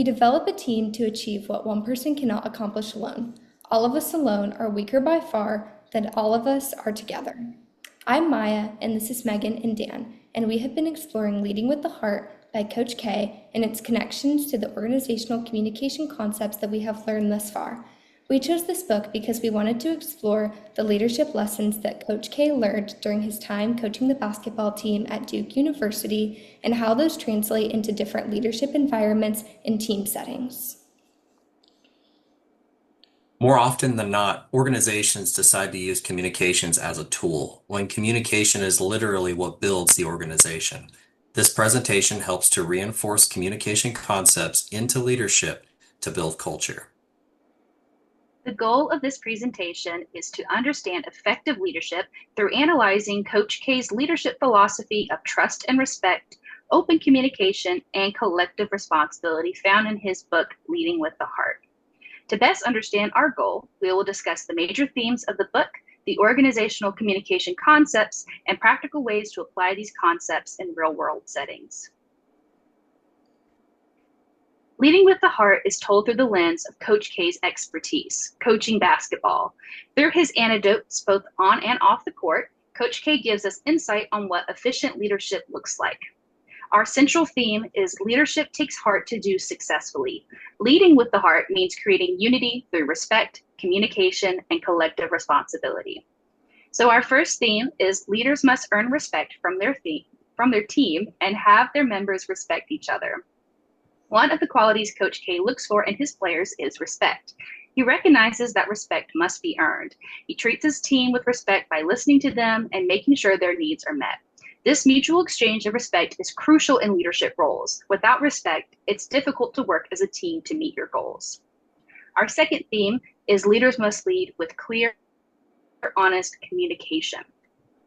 You develop a team to achieve what one person cannot accomplish alone. All of us alone are weaker by far than all of us are together. I'm Maya, and this is Megan and Dan, and we have been exploring Leading with the Heart by Coach K and its connections to the organizational communication concepts that we have learned thus far. We chose this book because we wanted to explore the leadership lessons that Coach K learned during his time coaching the basketball team at Duke University and how those translate into different leadership environments and team settings. More often than not, organizations decide to use communications as a tool, when communication is literally what builds the organization. This presentation helps to reinforce communication concepts into leadership to build culture. The goal of this presentation is to understand effective leadership through analyzing Coach K's leadership philosophy of trust and respect, open communication, and collective responsibility found in his book, Leading with the Heart. To best understand our goal, we will discuss the major themes of the book, the organizational communication concepts, and practical ways to apply these concepts in real-world settings. Leading with the Heart is told through the lens of Coach K's expertise, coaching basketball. Through his anecdotes, both on and off the court, Coach K gives us insight on what efficient leadership looks like. Our central theme is leadership takes heart to do successfully. Leading with the heart means creating unity through respect, communication, and collective responsibility. So our first theme is leaders must earn respect from their team and have their members respect each other. One of the qualities Coach K looks for in his players is respect. He recognizes that respect must be earned. He treats his team with respect by listening to them and making sure their needs are met. This mutual exchange of respect is crucial in leadership roles. Without respect, it's difficult to work as a team to meet your goals. Our second theme is leaders must lead with clear, honest communication.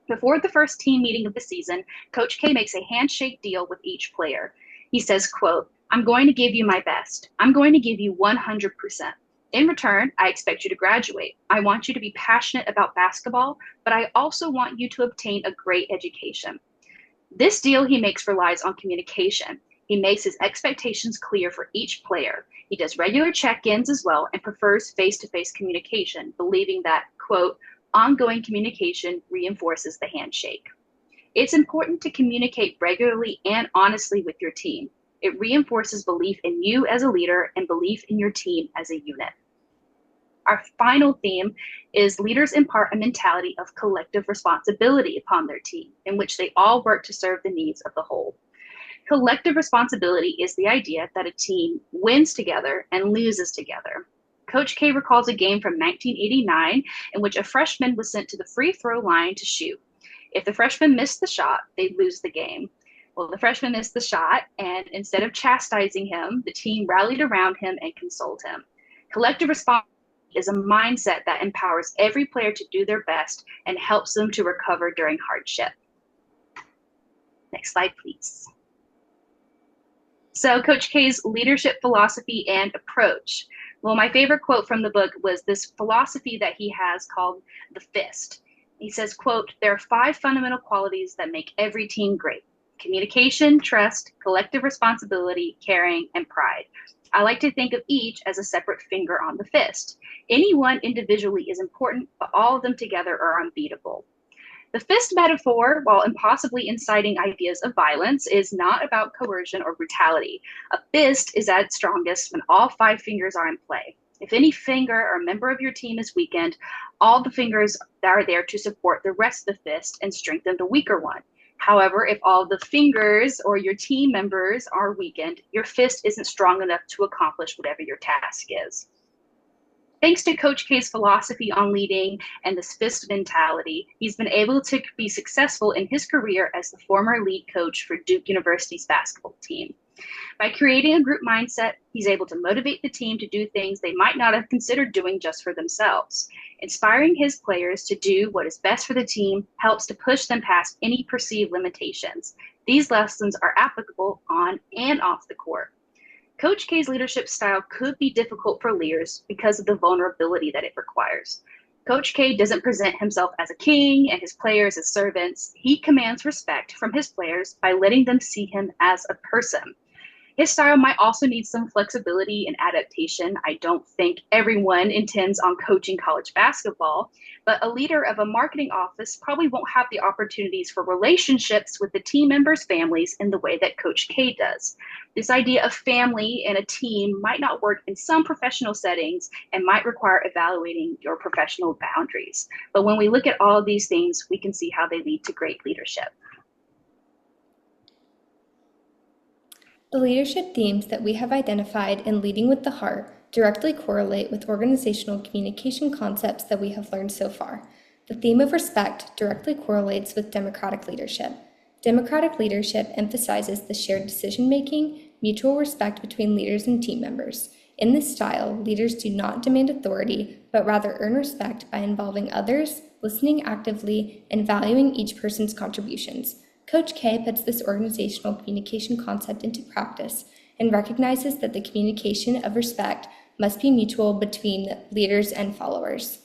Before the first team meeting of the season, Coach K makes a handshake deal with each player. He says, quote, "I'm going to give you my best. I'm going to give you 100%. In return, I expect you to graduate. I want you to be passionate about basketball, but I also want you to obtain a great education." This deal he makes relies on communication. He makes his expectations clear for each player. He does regular check-ins as well and prefers face-to-face communication, believing that, quote, "ongoing communication reinforces the handshake." It's important to communicate regularly and honestly with your team. It reinforces belief in you as a leader and belief in your team as a unit. Our final theme is leaders impart a mentality of collective responsibility upon their team, in which they all work to serve the needs of the whole. Collective responsibility is the idea that a team wins together and loses together. Coach K recalls a game from 1989 in which a freshman was sent to the free throw line to shoot. If the freshman missed the shot, they'd lose the game. Well, the freshman missed the shot, and instead of chastising him, the team rallied around him and consoled him. Collective responsibility is a mindset that empowers every player to do their best and helps them to recover during hardship. Next slide, please. So Coach K's leadership philosophy and approach. Well, my favorite quote from the book was this philosophy that he has called the FIST. He says, quote, "There are 5 fundamental qualities that make every team great: communication, trust, collective responsibility, caring, and pride. I like to think of each as a separate finger on the fist. Any one individually is important, but all of them together are unbeatable." The fist metaphor, while impossibly inciting ideas of violence, is not about coercion or brutality. A fist is at its strongest when all 5 fingers are in play. If any finger or member of your team is weakened, all the fingers are there to support the rest of the fist and strengthen the weaker one. However, if all the fingers or your team members are weakened, your fist isn't strong enough to accomplish whatever your task is. Thanks to Coach K's philosophy on leading and this fist mentality, he's been able to be successful in his career as the former lead coach for Duke University's basketball team. By creating a group mindset, he's able to motivate the team to do things they might not have considered doing just for themselves. Inspiring his players to do what is best for the team helps to push them past any perceived limitations. These lessons are applicable on and off the court. Coach K's leadership style could be difficult for leaders because of the vulnerability that it requires. Coach K doesn't present himself as a king and his players as servants. He commands respect from his players by letting them see him as a person. His style might also need some flexibility and adaptation. I don't think everyone intends on coaching college basketball, but a leader of a marketing office probably won't have the opportunities for relationships with the team members' families in the way that Coach K does. This idea of family and a team might not work in some professional settings and might require evaluating your professional boundaries. But when we look at all of these things, we can see how they lead to great leadership. The leadership themes that we have identified in Leading with the Heart directly correlate with organizational communication concepts that we have learned so far. The theme of respect directly correlates with democratic leadership. Democratic leadership emphasizes the shared decision-making, mutual respect between leaders and team members. In this style, leaders do not demand authority, but rather earn respect by involving others, listening actively, and valuing each person's contributions. Coach K puts this organizational communication concept into practice and recognizes that the communication of respect must be mutual between leaders and followers.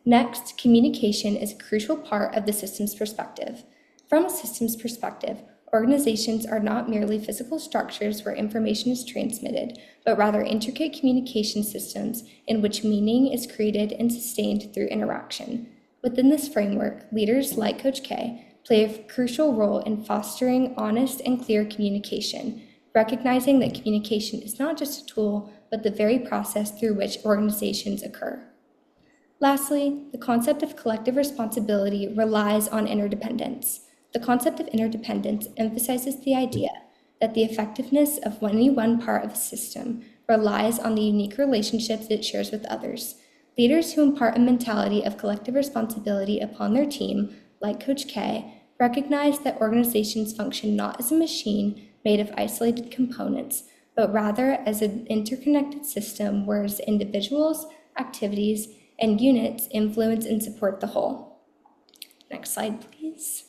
Next, communication is a crucial part of the systems perspective. From a systems perspective, organizations are not merely physical structures where information is transmitted, but rather intricate communication systems in which meaning is created and sustained through interaction. Within this framework, leaders like Coach K play a crucial role in fostering honest and clear communication, recognizing that communication is not just a tool, but the very process through which organizations occur. Lastly, the concept of collective responsibility relies on interdependence. The concept of interdependence emphasizes the idea that the effectiveness of any one part of a system relies on the unique relationships it shares with others. Leaders who impart a mentality of collective responsibility upon their team, like Coach K, recognize that organizations function not as a machine made of isolated components, but rather as an interconnected system where individuals, activities, and units influence and support the whole. Next slide, please.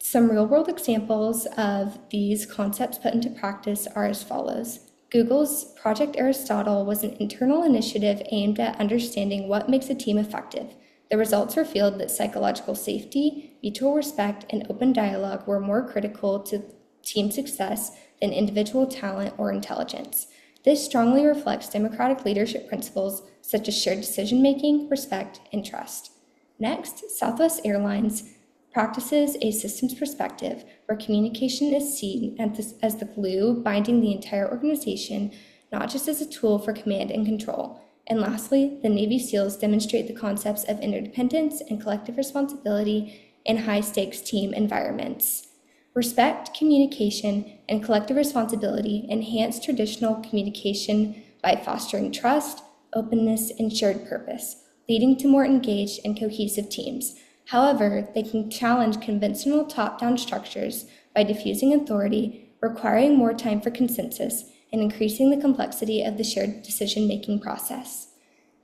Some real-world examples of these concepts put into practice are as follows. Google's Project Aristotle was an internal initiative aimed at understanding what makes a team effective. The results revealed that psychological safety, mutual respect, and open dialogue were more critical to team success than individual talent or intelligence. This strongly reflects democratic leadership principles such as shared decision-making, respect, and trust. Next, Southwest Airlines practices a systems perspective where communication is seen as the glue binding the entire organization, not just as a tool for command and control. And lastly, the Navy SEALs demonstrate the concepts of interdependence and collective responsibility in high-stakes team environments. Respect, communication, and collective responsibility enhance traditional communication by fostering trust, openness, and shared purpose, leading to more engaged and cohesive teams. However, they can challenge conventional top-down structures by diffusing authority, requiring more time for consensus, and increasing the complexity of the shared decision-making process.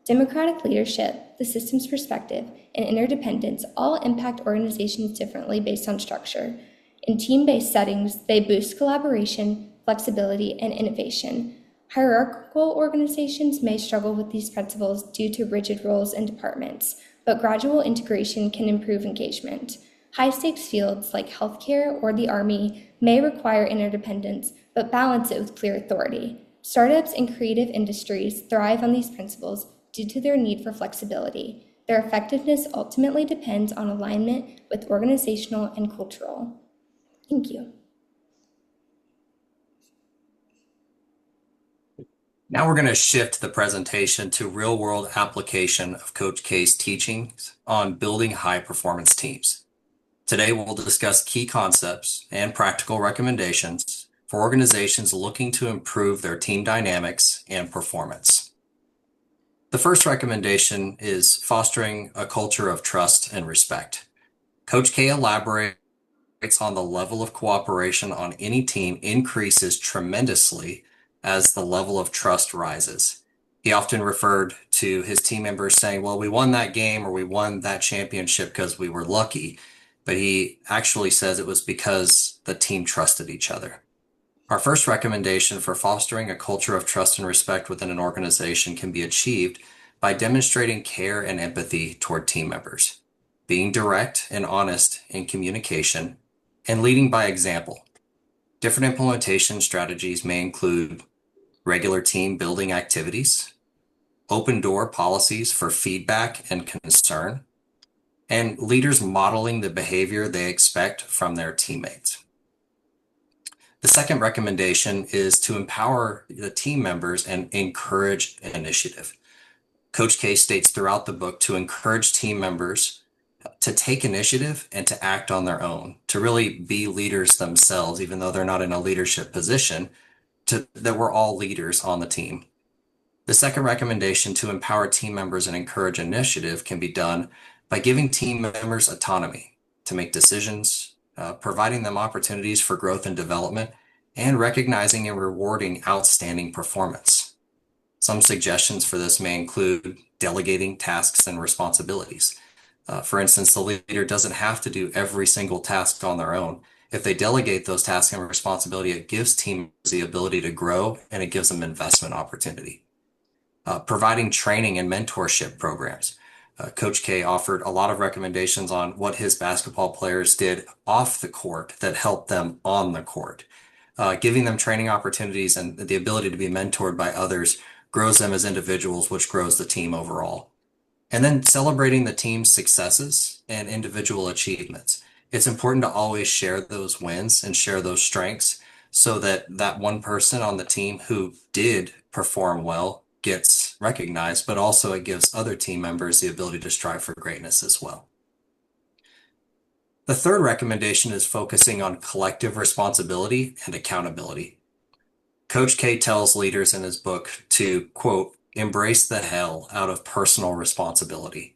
Democratic leadership, the systems perspective, and interdependence all impact organizations differently based on structure. In team-based settings, they boost collaboration, flexibility, and innovation. Hierarchical organizations may struggle with these principles due to rigid roles and departments, but gradual integration can improve engagement. High-stakes fields like healthcare or the Army may require interdependence, but balance it with clear authority. Startups and creative industries thrive on these principles due to their need for flexibility. Their effectiveness ultimately depends on alignment with organizational and cultural. Thank you. Now we're going to shift the presentation to real-world application of Coach K's teachings on building high-performance teams. Today, we'll discuss key concepts and practical recommendations for organizations looking to improve their team dynamics and performance. The first recommendation is fostering a culture of trust and respect. Coach K elaborates on the level of cooperation on any team increases tremendously as the level of trust rises. He often referred to his team members saying, well, we won that game or we won that championship because we were lucky. But he actually says it was because the team trusted each other. Our first recommendation for fostering a culture of trust and respect within an organization can be achieved by demonstrating care and empathy toward team members, being direct and honest in communication, and leading by example. Different implementation strategies may include regular team building activities, open door policies for feedback and concern, and leaders modeling the behavior they expect from their teammates. The second recommendation is to empower the team members and encourage initiative. Coach K states throughout the book to encourage team members to take initiative and to act on their own, to really be leaders themselves, even though they're not in a leadership position, that we're all leaders on the team. The second recommendation to empower team members and encourage initiative can be done by giving team members autonomy to make decisions, providing them opportunities for growth and development, and recognizing and rewarding outstanding performance. Some suggestions for this may include delegating tasks and responsibilities. For instance, the leader doesn't have to do every single task on their own. If they delegate those tasks and responsibility, it gives teams the ability to grow and it gives them investment opportunity. Providing training and mentorship programs. Coach K offered a lot of recommendations on what his basketball players did off the court that helped them on the court. Giving them training opportunities and the ability to be mentored by others grows them as individuals, which grows the team overall. And then celebrating the team's successes and individual achievements. It's important to always share those wins and share those strengths so that that one person on the team who did perform well gets recognized, but also it gives other team members the ability to strive for greatness as well. The third recommendation is focusing on collective responsibility and accountability. Coach K tells leaders in his book to, quote, embrace the hell out of personal responsibility.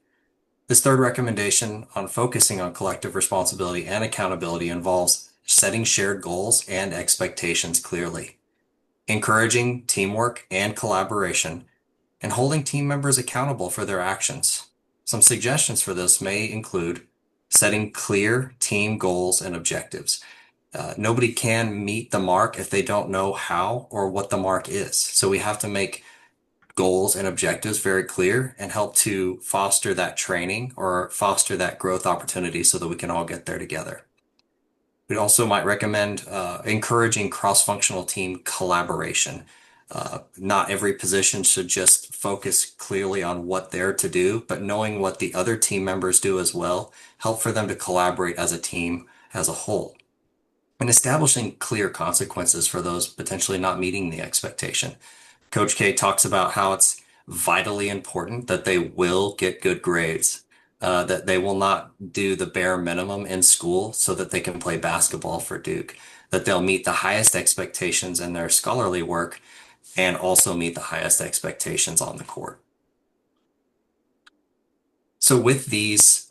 This third recommendation on focusing on collective responsibility and accountability involves setting shared goals and expectations clearly, encouraging teamwork and collaboration, and holding team members accountable for their actions. Some suggestions for this may include setting clear team goals and objectives. Nobody can meet the mark if they don't know how or what the mark is. So we have to make goals and objectives very clear and help to foster that training or foster that growth opportunity so that we can all get there together. We also might recommend encouraging cross-functional team collaboration. Not every position should just focus clearly on what they're to do, but knowing what the other team members do as well, help for them to collaborate as a team as a whole. And establishing clear consequences for those potentially not meeting the expectation. Coach K talks about how it's vitally important that they will get good grades, that they will not do the bare minimum in school so that they can play basketball for Duke, that they'll meet the highest expectations in their scholarly work and also meet the highest expectations on the court. So with these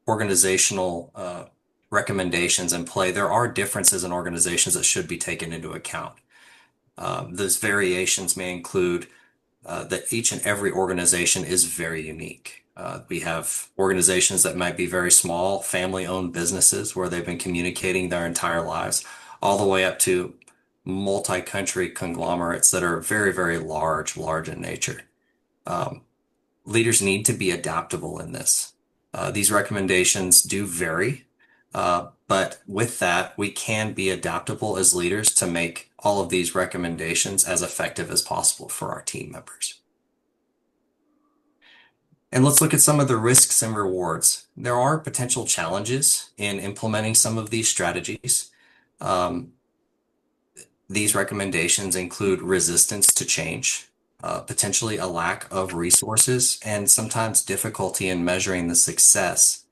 organizational recommendations in play, there are differences in organizations that should be taken into account. Those variations may include that each and every organization is very unique. We have organizations that might be very small, family-owned businesses where they've been communicating their entire lives, all the way up to multi-country conglomerates that are very, very large in nature. Leaders need to be adaptable in this. These recommendations do vary, but with that, we can be adaptable as leaders to make all of these recommendations as effective as possible for our team members. And let's look at some of the risks and rewards. There are potential challenges in implementing some of these strategies. These recommendations include resistance to change, potentially a lack of resources, and sometimes difficulty in measuring the success.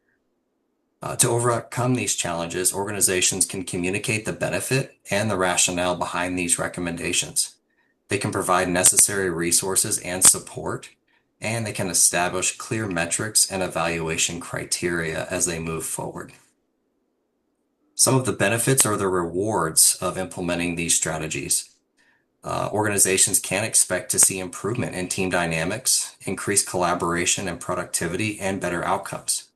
To overcome these challenges, organizations can communicate the benefit and the rationale behind these recommendations. They can provide necessary resources and support, and they can establish clear metrics and evaluation criteria as they move forward. Some of the benefits or the rewards of implementing these strategies. Organizations can expect to see improvement in team dynamics, increased collaboration and productivity, and better outcomes.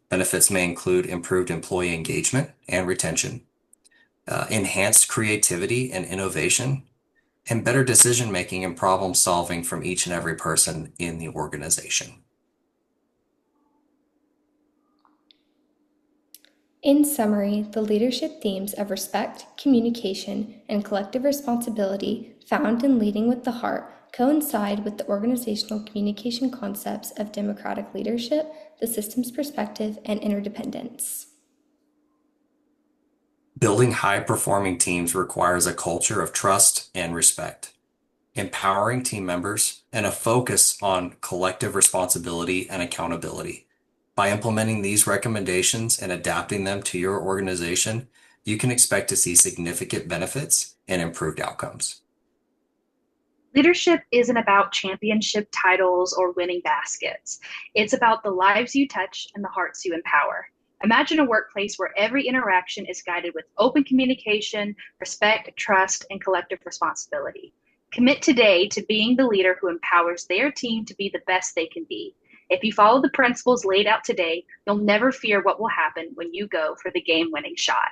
Benefits may include improved employee engagement and retention, enhanced creativity and innovation, and better decision-making and problem-solving from each and every person in the organization. In summary, the leadership themes of respect, communication, and collective responsibility found in Leading with the Heart coincide with the organizational communication concepts of democratic leadership, the systems perspective, and interdependence. Building high-performing teams requires a culture of trust and respect, empowering team members, and a focus on collective responsibility and accountability. By implementing these recommendations and adapting them to your organization, you can expect to see significant benefits and improved outcomes. Leadership isn't about championship titles or winning baskets. It's about the lives you touch and the hearts you empower. Imagine a workplace where every interaction is guided with open communication, respect, trust, and collective responsibility. Commit today to being the leader who empowers their team to be the best they can be. If you follow the principles laid out today, you'll never fear what will happen when you go for the game-winning shot.